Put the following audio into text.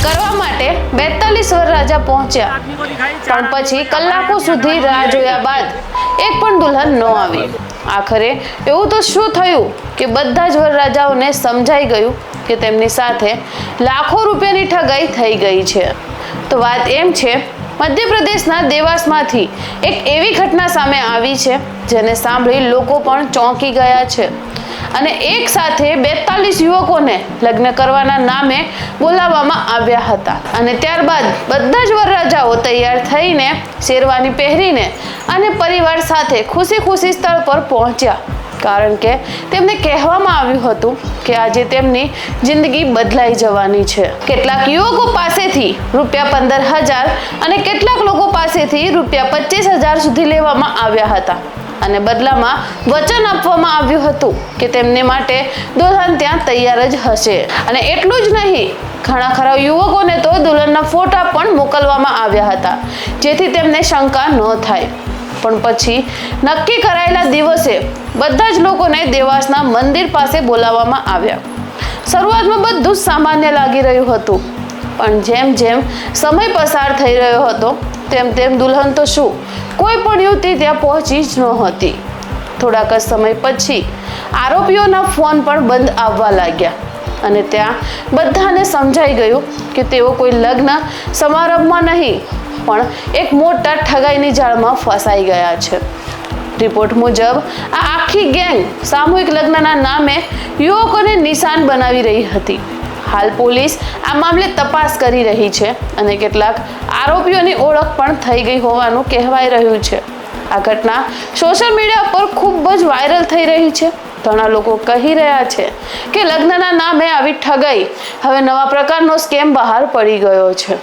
કરવા માટે 42 વરરાજા પહોંચ્યા, પણ પછી કલાકો સુધી રાહ જોયા બાદ એક પણ દુલ્હન ન આવી। આખરે એવું તો શું થયું કે બધા જ વરરાજાઓને સમજાઈ ગયું કે તેમની સાથે લાખો રૂપિયાની ઠગાઈ થઈ ગઈ છે। તો વાત એમ છે, મધ્યપ્રદેશના દેવાસમાંથી એક એવી ઘટના સામે આવી છે જેને સાંભળી લોકો પણ ચોંકી ગયા છે અને એક સાથે 42 યુવકોને લગ્ન કરવાના નામે બોલાવવામાં આવ્યા હતા અને ત્યારબાદ બધા જ વરરાજાઓ તૈયાર થઈને શેરવાની પહેરીને અને પરિવાર સાથે ખુશી સ્થળ પર પહોંચ્યા, કારણ કે તેમને કહેવામાં આવ્યું હતું કે આજે તેમની જિંદગી બદલાઈ જવાની છે। કેટલાક યુવકો પાસેથી ₹15,000 અને કેટલાક લોકો પાસેથી ₹25,000 સુધી લેવામાં આવ્યા હતા અને બદલામાં વચન આપવામાં આવ્યું હતું કે તેમને માટે દુલ્હન ત્યાં તૈયાર જ હશે। અને એટલું જ નહીં, ઘણા ખરા યુવકોને તો દુલ્હનના ફોટા પણ મોકલવામાં આવ્યા હતા જેથી તેમને શંકા ન થાય। પણ પછી નક્કી કરાયેલા દિવસે બધા જ લોકોને દેવાસના મંદિર પાસે બોલાવવામાં આવ્યા। શરૂઆતમાં બધું જ સામાન્ય લાગી રહ્યું હતું, પણ જેમ જેમ સમય પસાર થઈ રહ્યો હતો તેમ તેમ દુલ્હન તો શું, કોઈ પણ યુવતી ત્યાં પહોંચી જ નહોતી। થોડાક જ સમય પછી આરોપીઓના ફોન પણ બંધ આવવા લાગ્યા અને ત્યાં બધાને સમજાઈ ગયું કે તેઓ કોઈ લગ્ન સમારંભમાં નહીં પણ એક મોટા ઠગાઈની જાળમાં ફસાઈ ગયા છે। રિપોર્ટ મુજબ આ આખી ગેંગ સામૂહિક લગ્નના નામે યુવકોને નિશાન બનાવી રહી હતી। હાલ પોલીસ આ મામલે તપાસ કરી રહી છે અને કેટલાક આરોપીઓની ઓળખ પણ થઈ ગઈ હોવાનું કહેવાઈ રહ્યું છે। આ ઘટના સોશિયલ મીડિયા પર ખૂબ જ વાયરલ થઈ રહી છે। ઘણા લોકો કહી રહ્યા છે કે લગ્નના નામે આવી ઠગાઈ હવે નવા પ્રકારનો સ્કેમ બહાર પડી ગયો છે।